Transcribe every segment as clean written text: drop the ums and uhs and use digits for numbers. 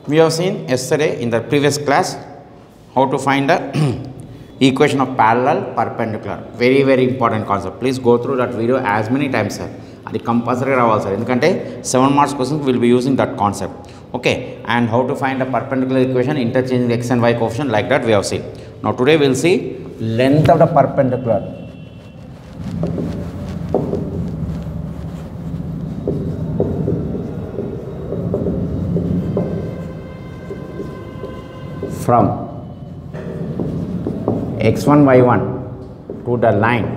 We have seen yesterday in the previous class how to find the equation of parallel perpendicular. Very important concept. Please go through that video as many times, sir. అది compulsory రావాలి sir, ఎందుకంటే 7 marks కోసం will be using that concept. Okay, and how to find the perpendicular equation interchanging x and y coefficient like that we have seen. Now today will see length of the perpendicular. From x1 y1 to the line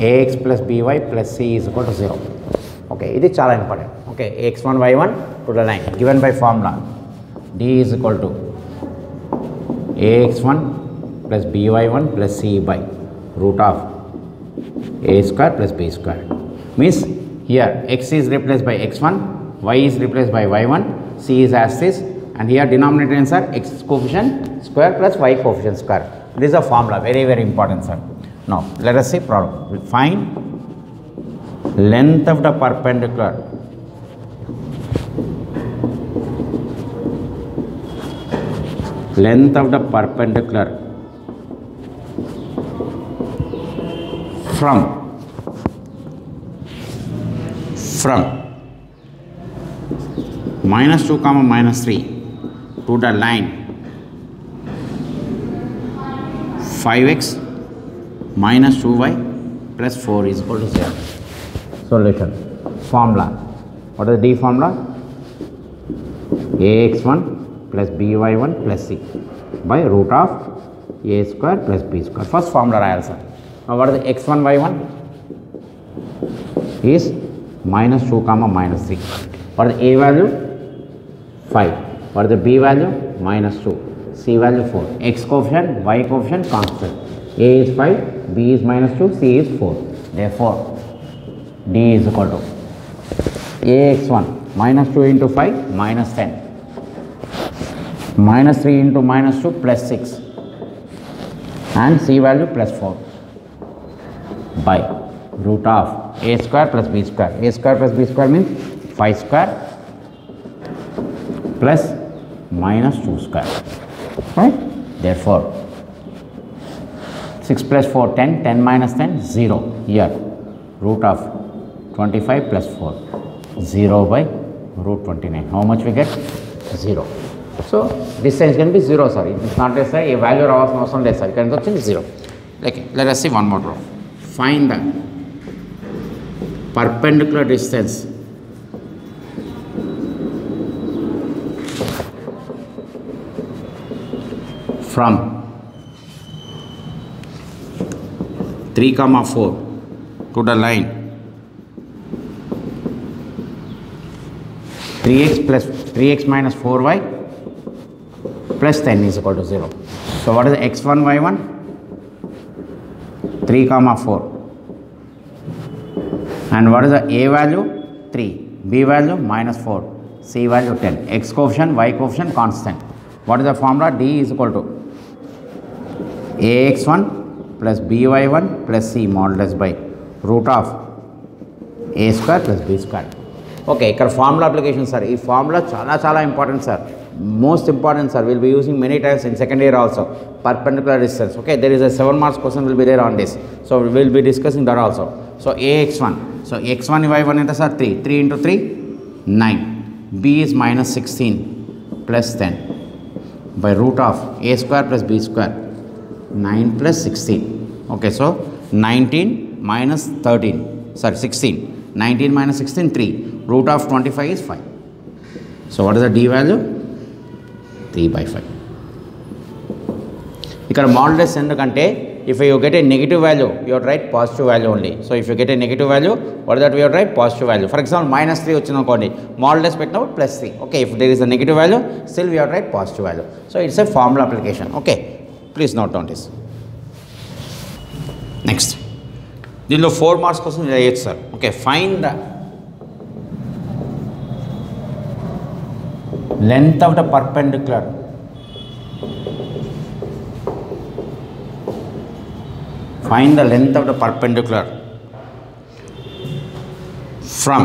ax plus by plus c is equal to 0. Okay, ఇది చాలా important. Okay, x1 y1 to the line given by formula d is equal to ax1 plus by1 plus c by root of a square plus b square. Means here x is replaced by x1, y is replaced by y1, c is as this, and here denominator is x coefficient square plus y coefficient square. This is a formula, very important, sir. Now let us see problem. We find length of the perpendicular from -2 comma -3 to the line 5x minus 2y plus 4 is equal to 0. Solution. Formula. What is the D formula? ax1 plus by1 plus c by root of a square plus b square. First formula రాయాలి sir. Now what is the x1 y1 is -2 comma -3. What is the a value? 5. What is the b value? -2. C value 4. X coefficient, y coefficient constant. A is 5, b is -2, c is 4. Therefore, D is equal to ax1 -2 into 5 -10, -3 into -2 plus 6, and c value plus 4 by root of a square plus b square. A square plus b square means 5 square plus -2 square. Right? Therefore, 6 plus 4, 10, 10 minus 10, 0. Here, root of 25 plus 4, 0 by root 29. How much we get? 0. So, this side is going to be 0, sir. It is not a say, a value of no some less, sir. You can go to 0. Okay, let us see one more problem. Find the perpendicular distance from 3 comma 4 to the line 3x minus 4y plus 10 is equal to 0. So what is the x1 y1? 3 comma 4, and what is the a value? 3, b value -4, c value 10. X coefficient, y coefficient constant. What is the formula? D is equal to ax1 plus by1 plus c modulus by root of a square plus b square. Okay, ఇక్కడ formula application sir. ఈ formula చాలా important sir, most important sir. Will be using many times in second year also. Perpendicular distance. Okay, there is a 7 marks question will be there on this. So we will be discussing that also. So ax1, so x1 y1 ఎంత sir? 3. 3 into 3 9. b is -16 plus 10 by root of a square plus b square. 9 plus 16. Okay, so 19 minus 13, sorry 16. 19 minus 16, 3. Root of 25 is 5. So what is the d value? 3 by 5. ఇక్కడ modulus ఎందుకంటే if you get a negative value, you have to write positive value only. So if you get a negative value, what is that? We have to write positive value. For example, -3 వచ్చిన అనుకోండి, modulus పెట్టినప్పుడు +3. Okay, if there is a negative value, still we have to write positive value. So it's a formula application. Okay, please note down this. Next, దీనిలో 4 marks కోసం చేయొచ్చు sir. Okay, find the length of the perpendicular find the length of the perpendicular from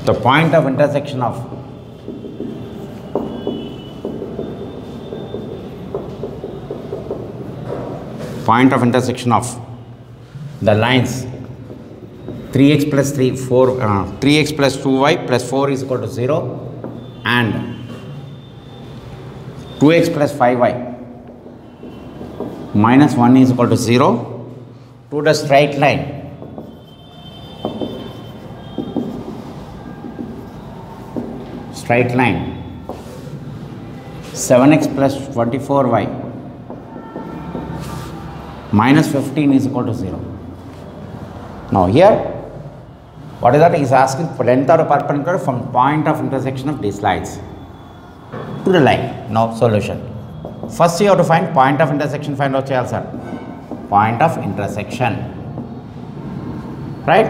the point of intersection of the lines 3x plus 3x plus 2y plus 4 is equal to 0 and 2x plus 5y minus 1 is equal to 0 to the straight line straight line 7x plus 24y minus 15 is equal to 0. Now here, what is that? He is asking for length of the perpendicular from point of intersection of these lines to the line. Now solution. First you have to find point of intersection. Find out cheyali sir. Point of intersection. Right?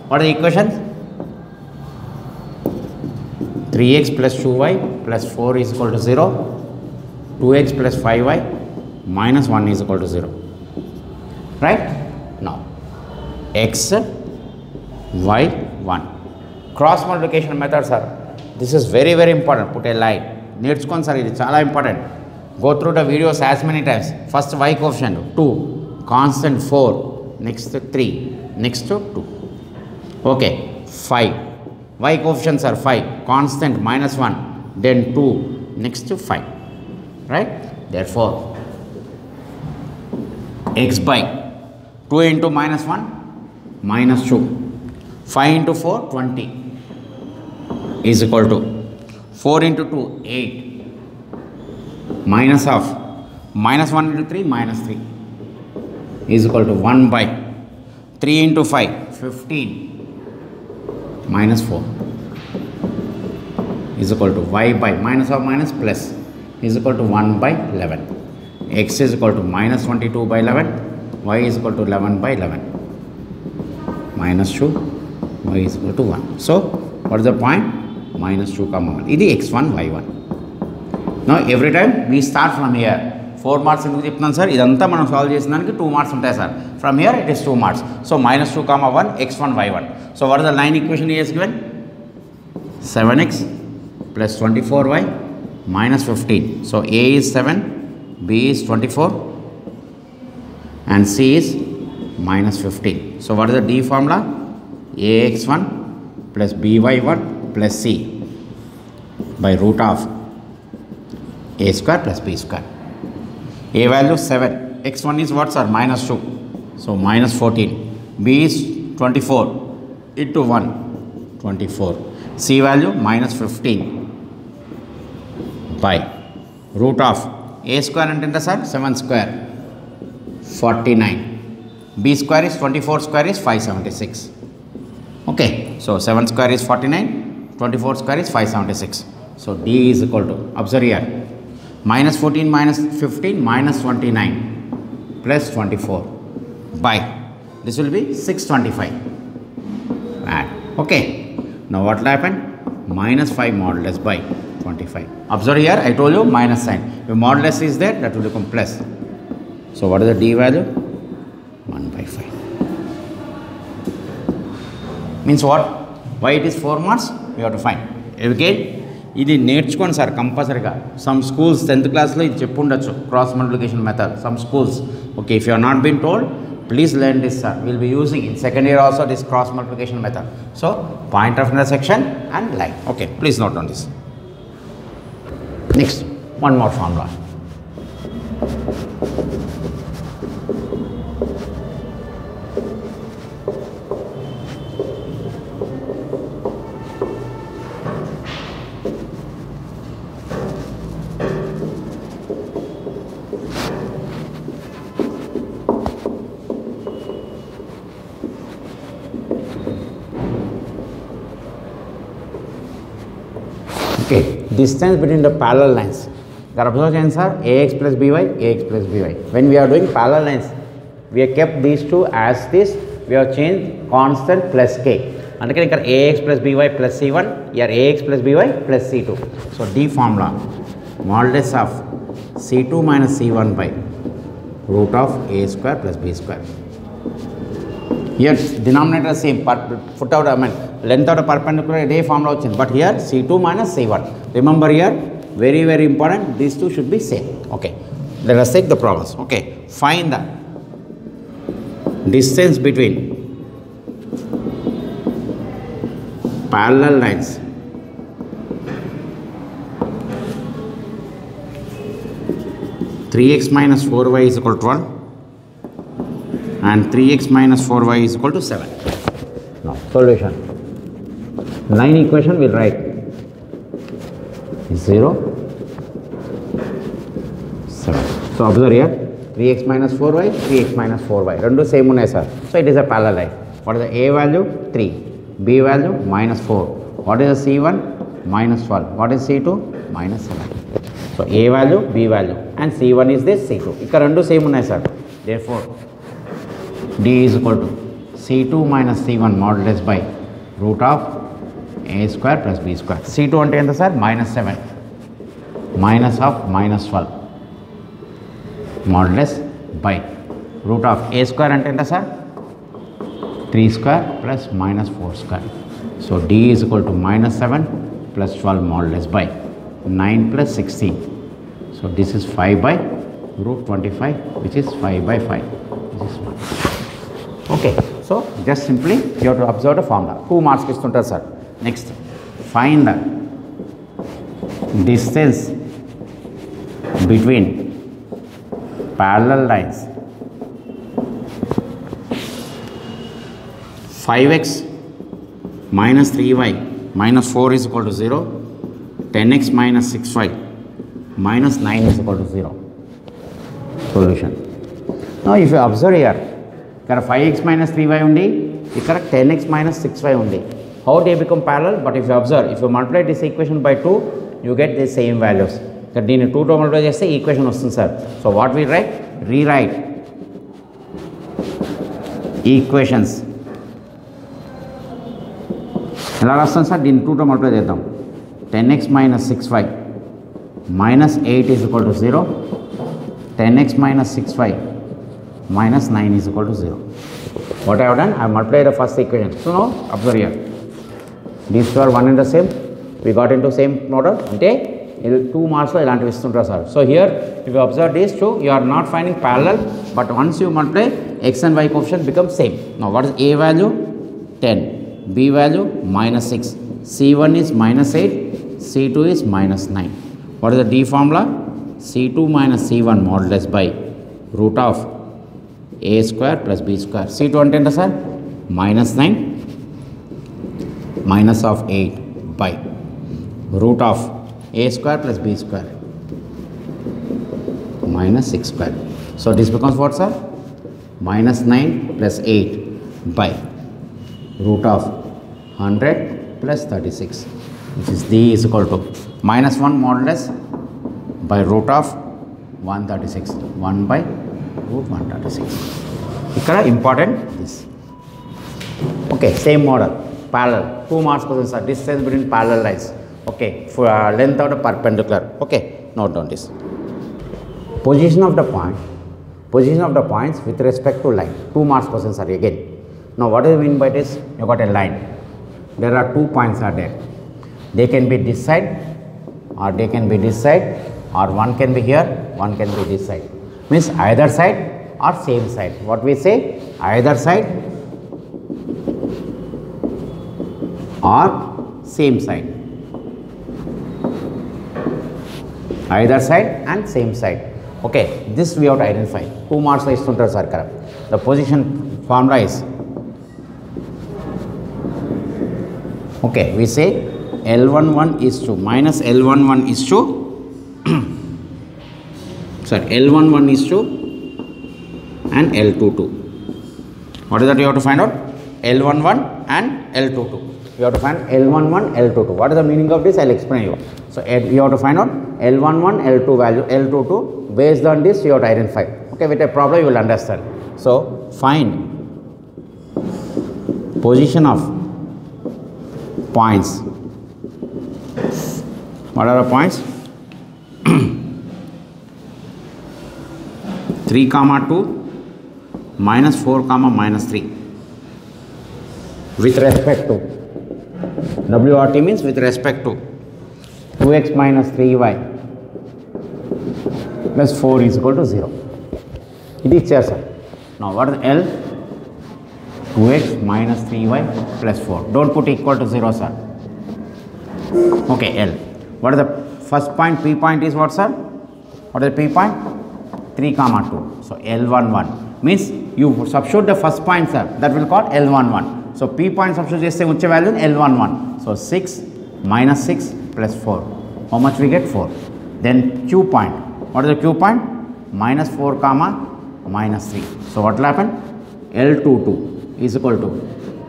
What are the equations? 3x plus 2y plus 4 is equal to 0. 2x plus 5y minus 1 is equal to 0. Right? Now x, y, 1. Cross multiplication method, sir. This is very, very important. Put a line. Neerchukondi sir, ఇది చాలా important. Go through the videos as many times. First y coefficient 2, constant 4, next 3, next 2. Okay, 5. Y coefficients are 5, constant minus 1, then 2, next 5. Right? Therefore, x by 2 into minus 1, minus 2. 5 into 4, 20 is equal to 4 into 2, 8. Minus of minus 1 into 3, minus 3 is equal to 1 by 3 into 5, 15 minus 4 is equal to y by minus of minus plus is equal to 1 by 11. X is equal to minus 22 by 11, y is equal to 11 by 11. Minus 2, y is equal to 1. So, what is the point? Minus 2 comma 1. This is x1, y1. Now, every time we start from here. 4 marks ఎందుకు చెప్తున్నాను sir, ఇదంతా మనం solve చేసినానికి 2 marks ఉంటాయి sir. From here it is 2 marks. So, minus 2 comma 1, x1, y1. So, what is the line equation he has given? 7x plus 24y minus 15. So, a is 7, b is 24 and c is minus 15. So, what is the D formula? ax1 plus by1 plus c by root of a square plus b square. A value 7, x1 is what sir? Minus 2. So, minus 14. B is 24 into 1, 24. C value minus 15 by root of a square and sir 7 square 49. B square is 24 square is 576. Okay. So, 7 square is 49, 24 square is 576. So, D is equal to, observe here, minus 14 minus 15 minus 29 plus 24 by, this will be 625. Add. Okay. Now, what will happen? Minus 5 modulus by 25. Observe here, I told you minus sign. If modulus is there, that will become plus. So, what is the D value? 1 by 5. Means what? Why it is 4 marks? We have to find. Again, ఇది నేర్చుకోండి sir కంపల్సరీగా. Some schools 10th క్లాస్లో ఇది చెప్పుండొచ్చు, cross multiplication method. Some schools. Okay, if you are not been told, please learn this sir. We will be using in second year also this cross multiplication method. So, point of intersection and line. Okay, please note on this. Next, one more formula. Okay, distance between the parallel lines. There are observed answer ax plus by, ax plus by. When we are doing parallel lines, we have kept these two as this. We have changed constant plus k. And here ax plus by plus c1. Here ax plus by plus c2. So D formula modulus of c2 minus c1 by root of a square plus b square Here denominator same, foot out, I mean length out of perpendicular ఇదే formula వచ్చింది. But here C2 minus C1. Remember here, very very important, these two should be same. Okay, let us take the problems. Okay, find the distance between parallel lines (3x minus 4y is equal to 12) and 3x minus 4y is equal to 7. Now solution. Line equation will write 0, 7. So observe here, 3x minus 4y, 3x minus 4y. Rendu same unnai sir. So it is a parallel line. What is the A value? 3. B value? minus 4. What is the C1? minus 12. What is C2? minus 7. So A value, B value, and C1 is this, C2. Ikkada rendu same unnai sir. Therefore D is equal to C2 minus C1 modulus by root of A square plus B square. C2 ante enta sir? minus 7 minus of minus 12 modulus by root of A square ante enta sir? 3 square plus minus 4 square. So D is equal to minus 7 plus 12 modulus by 9 plus 16. So this is 5 by root 25, which is 5 by 5. This is 1. Okay, so just simply you have to observe the formula. 2 marks istuntaru sir. Next, find the distance between parallel lines 5x minus 3y minus 4 is equal to 0, 10x minus 6y minus 9 is equal to 0. Solution. Now if you observe here, ఇక్కడ 5x minus 3y ఉంది, ఇక్కడ 10x minus 6y ఉంది. How they become parallel? But if you observe, if you multiply this equation by 2, you get the same values. ఇక్కడ దీన్ని 2 తో multiply చేస్తే equation వస్తుంది sir. So what we write? Rewrite equations. ఎలా రాస్తాం sir? దీన్ని 2 తో multiply చేద్దాం. 10x minus 6y minus 8 is equal to 0, 10x minus 6y minus 9 is equal to 0. What I have done? I have multiplied the first equation. So now observe here, these two are one and the same. We got into same model. Ante 2 marks lo ilanti istuntaru sir. So here if you observe these two, you are not finding parallel, but once you multiply, x and y coefficient become same. Now what is A value? 10, B value minus 6, C1 is minus 8, C2 is minus 9. What is the D formula? C2 minus C1 modulus by root of A square plus B square. C2 ante enta sir? minus 9 minus of 8 by root of A square plus B square minus 6 square. So this becomes what sir? minus 9 plus 8 by root of 100 plus 36, which is D is equal to minus 1 modulus by root of 136, 1 by root 136. Ikkada important this. Okay, same model, parallel. 2 marks question sir. Distance between parallel lines. Okay, for length of the perpendicular. Okay, note down this. Position of the points with respect to line. 2 marks question sir again. Now what do you mean by this? You got a line. There are 2 points are there. They can be this side or they can be this side, or one can be here, one can be this side. Means either side or same side. What we say? Either side or same side. Either side and same side. Okay, this we have to identify. 2 marks lo istuntaru sir ikkada. The position formula is, okay, we say L11 is to minus L11 is to sorry, L11 is to and L22. What is that you have to find out? L11 and L22. You have to find L11, L22. What is the meaning of this? I will explain you. So you have to find out L11, L2 value, L22. Based on this, you have to identify. Okay, with a problem you will understand. So find position of points. What are the points? 3, 2, minus 4, minus 3. with respect to WRT means with respect to 2x minus 3y plus 4 is equal to 0. It is here, sir. Now what is L? 2x minus 3y plus 4. Don't put equal to 0, sir. Okay, L. What is the first point? P point is what, sir? What is the P point? 3 comma 2. So L11 means you substitute the first point, sir. That will call L11. So P point substitute just say which value? L11. So 6 minus 6 plus 4. How much we get? 4. Then Q point. What is the Q point? Minus 4 comma minus 3. So what will happen? L22 is equal to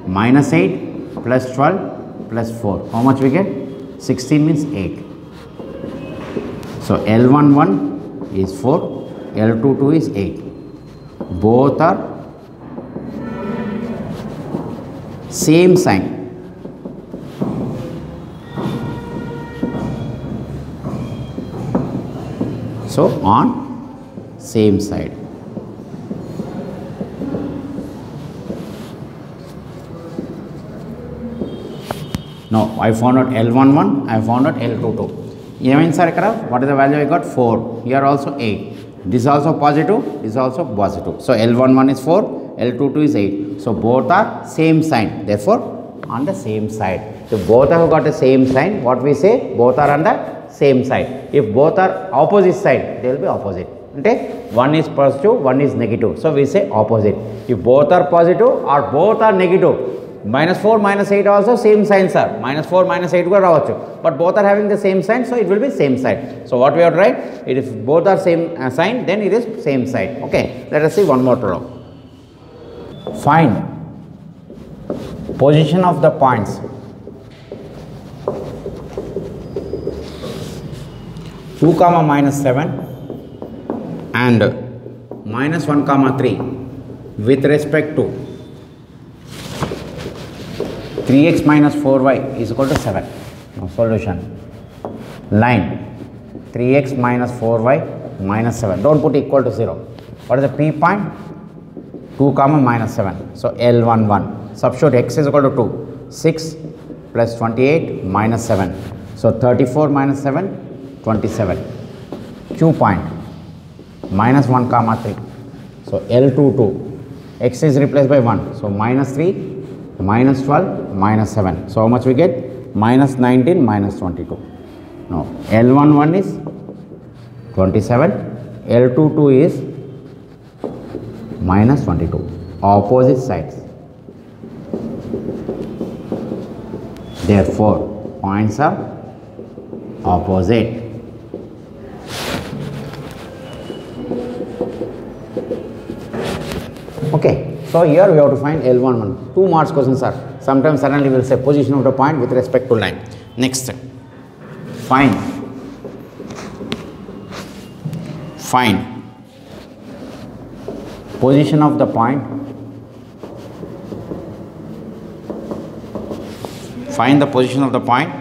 minus 8 plus 12 plus 4. How much we get? 16 means 8. So L11 is 4, L22 is 8. Both are same sign. So on same side. Now I found out L11, I found out L22. Even sir, what is the value I got? 4. Here also 8. This is also positive, this is also positive. So L11 is 4, L22 is 8. So both are same sign. Therefore, on the same side. If both have got the same sign, what we say? Both are on the same side. If both are opposite side, they will be opposite. Okay? One is positive, one is negative. So we say opposite. If both are positive or both are negative, minus 4, minus 8 also same sign, sir. Minus 4, minus 8 కూడా రావచ్చు. But both are having the same sign, so it will be same side. So what we have to write? If both are same sign, then it is same side. Okay. Let us see one more problem. Find position of the points 2 comma minus 7 and minus 1 comma 3 with respect to 3x minus 4y is equal to 7. Now solution. Line 3x minus 4y minus 7. Don't put equal to 0. What is the P point? 2 comma minus 7. So L11. Substitute x is equal to 2. 6 plus 28 minus 7. So 34 minus 7, 27. Q point minus 1 comma 3. So L22. X is replaced by 1. So minus 3. Minus 12, minus 7. So how much we get? Minus 19, minus 22. Now L11 is 27, L22 is minus 22. Opposite sides. Therefore, points are opposite. Okay. So here we have to find L11. 2 marks questions are. Sometimes suddenly we will say position of the point with respect to line. Next, find position of the point. Find the position of the point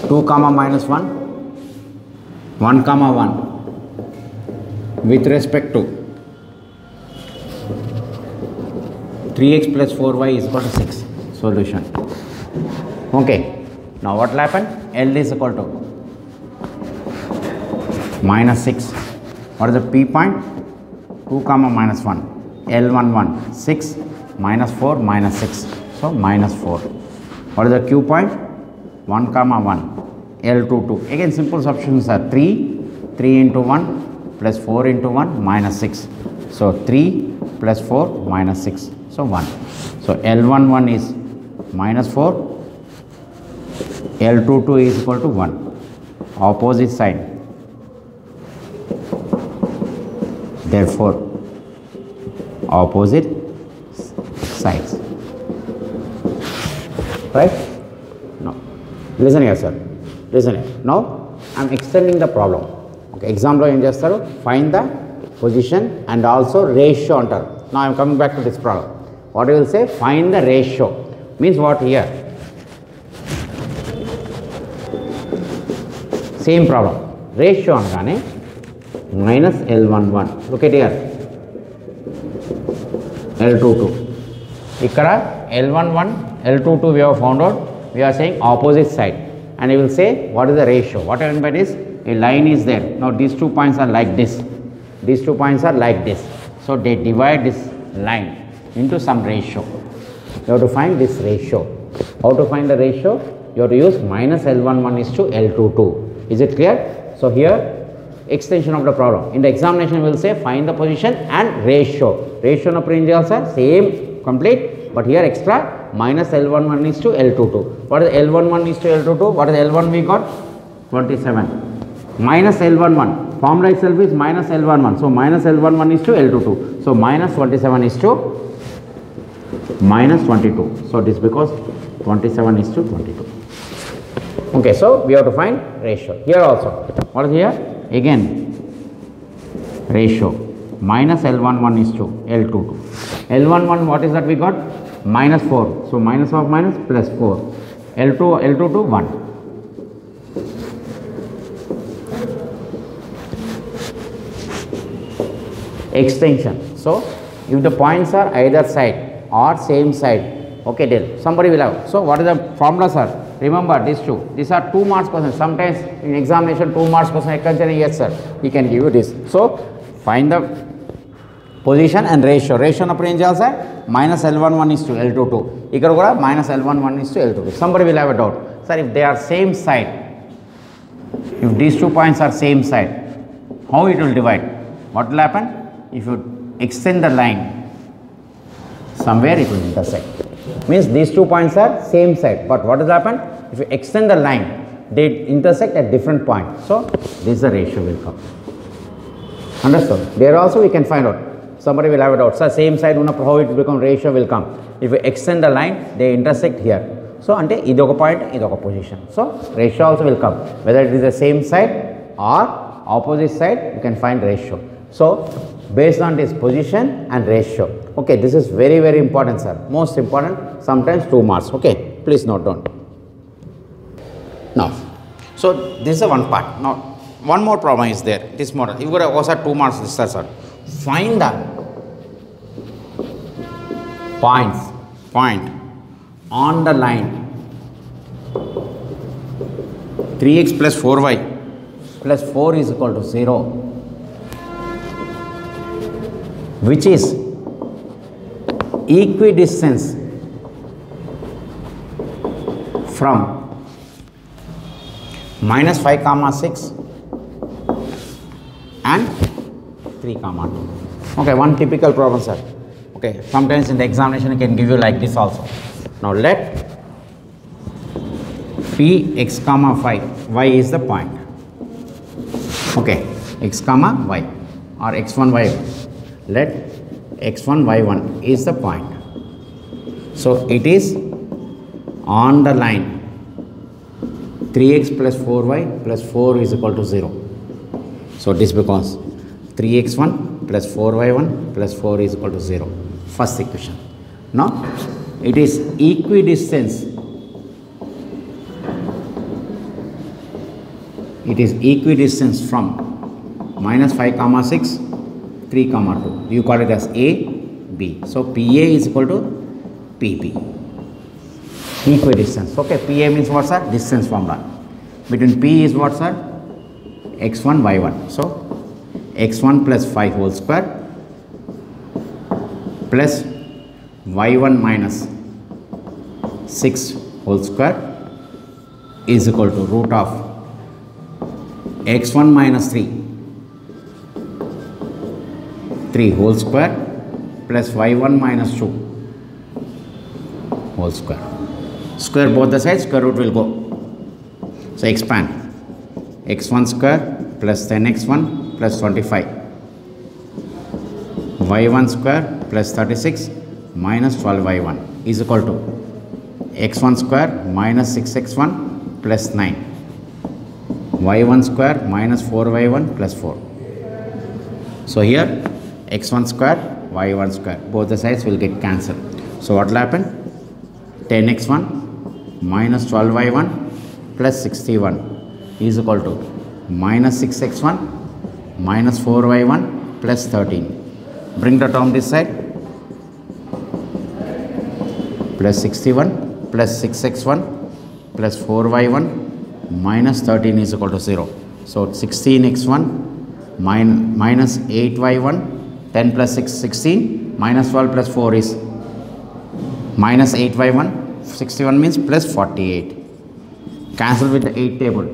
2 comma minus 1, 1 comma 1 with respect to 3x plus 4y is equal to 6. Solution. Okay. Now what will happen? L is equal to minus 6. What is the P point? 2 comma minus 1. L11. 6 minus 4 minus 6. So minus 4. What is the Q point? 1 comma 1. L22. Again simple substitutions are 3. 3 into 1 plus 4 into 1 minus 6. So 3 plus 4 minus 6. So 1. So L11 is minus 4, L22 is equal to 1. Opposite side. Therefore, opposite sides. Right? Now, listen here, sir. Listen here. Now, I am extending the problem. Okay. Example em chestaru, find the position and also ratio antaru. Now I am coming back to this problem. What you will say? Find the ratio. Means what here? Same problem. Ratio angane minus L11. Look at here. L22. ఇక్కడ L11, L22 we have found out. We are saying opposite side, and you will say what is the ratio. What I mean by this, a line is there. Now these 2 points are like this. These 2 points are like this. So they divide this line into some ratio. You have to find this ratio. How to find the ratio? You have to use minus L11 is to L22. Is it clear? So here extension of the problem. In the examination we will say find the position and ratio. Ratio of ranges are same complete, but here extra minus L11 is to L22. What is L11 is to L22? What is L1 we got? 27. Minus L11. Formula itself is minus L11. So minus L11 is to L22. So minus 27 is to minus 22. So this because 27 is to 22. Okay, so we have to find ratio. Here also. What is here? Again, ratio. Minus L11 is to L22. L11, what is that we got? Minus 4. So minus of minus plus 4. L22, 1. Extension. So if the points are either side or same side, okay, then somebody will have. So what is the formula, sir? Remember these two. These are 2 marks questions. Sometimes in examination 2 marks question. Yes, sir. He can give you this. So find the position and ratio. Ratio of range also minus L11 is to L22. Here also minus L11 is to L22. Somebody will have a doubt. Sir, if they are same side, if these 2 points are same side, how it will divide? What will happen? If you extend the line, somewhere it will intersect. Means these 2 points are same side, but what has happened? If you extend the line, they intersect at different points. So this is the ratio will come. Understood? There also we can find out. Somebody will have a doubt. So same side, how it will become ratio will come. If you extend the line, they intersect here. So ante idoka point, idoka position. So ratio also will come. Whether it is the same side or opposite side, you can find ratio. So based on this position and ratio. Okay, this is very, very important, sir. Most important, sometimes 2 marks. Okay, please note down. Now, so this is the one part. Now, one more problem is there. This model. You got also 2 marks, sir. Find the point on the line 3x plus 4y plus 4 is equal to 0, which is equidistance from minus 5 comma 6 and 3 comma 2. Okay, one typical problem, sir. Okay, sometimes in the examination it can give you like this also. Now let p x comma 5 y is the point. Okay, x comma y or x1 y. Let x1 y1 is the point. So it is on the line 3x plus 4y plus 4 is equal to 0. So this becomes 3x1 plus 4y1 plus 4 is equal to 0. First equation. Now it is equidistance. It is equidistance from minus 5 comma 6, 3 comma 2. You call it as A, B. So PA is equal to PP. Equidistance. Okay, PA means what, sir? Distance formula. Between P is what, sir? x1, y1. So x1 plus 5 whole square plus y1 minus 6 whole square is equal to root of x1 minus 3 whole square plus y1 minus 2 whole square. Square both the sides, square root will go. So expand. x1 square plus 10x1 plus 25. y1 square plus 36 minus 12y1 is equal to x1 square minus 6x1 plus 9. y1 square minus 4y1 plus 4. So here x1 square, y1 square, both the sides will get cancelled. So what will happen? 10x1 minus 12y1 plus 61 is equal to minus 6x1 minus 4y1 plus 13. Bring the term this side. plus 61 plus 6x1 plus 4y1 minus 13 is equal to 0. So 16x1 minus 8y1, 10 plus 6, 16, minus 12 plus 4 is minus 8y1, 61 means plus 48. Cancel with the 8 table.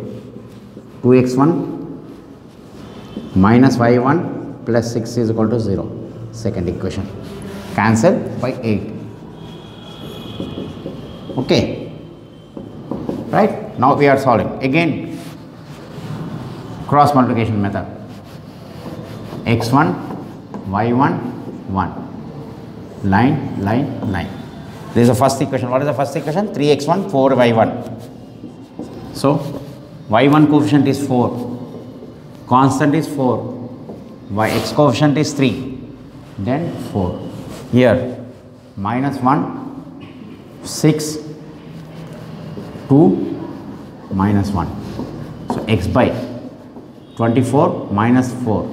2x1 minus y1 plus 6 is equal to 0. Second equation. Cancel by 8. Okay. Right? Now we are solving. Again, cross multiplication method. x1, y1, 1. Line, line, line. This is the first equation. What is the first equation? 3x1, 4y1. So, y1 coefficient is 4. Constant is 4. X coefficient is 3. Then 4. Here, minus 1, 6, 2, minus 1. So, x by 24 minus 4,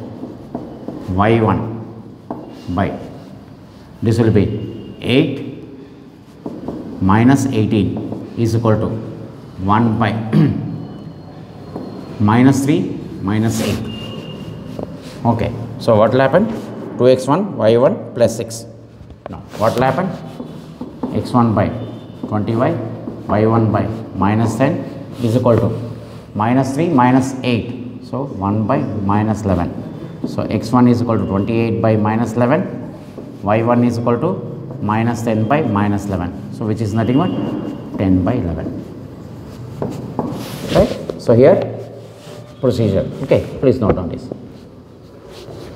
y1 by, this will be 8 minus 18 is equal to 1 by minus 3 minus 8. Okay. So, what will happen? 2x1 y1 plus 6. Now, what will happen? x1 by 20y, y1 by minus 10 is equal to minus 3 minus 8. So, 1 by minus 11. So, x1 is equal to 28 by minus 11, y1 is equal to minus 10 by minus 11. So, which is nothing but 10 by 11. Right? So, here procedure. Okay, please note on this.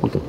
Okay.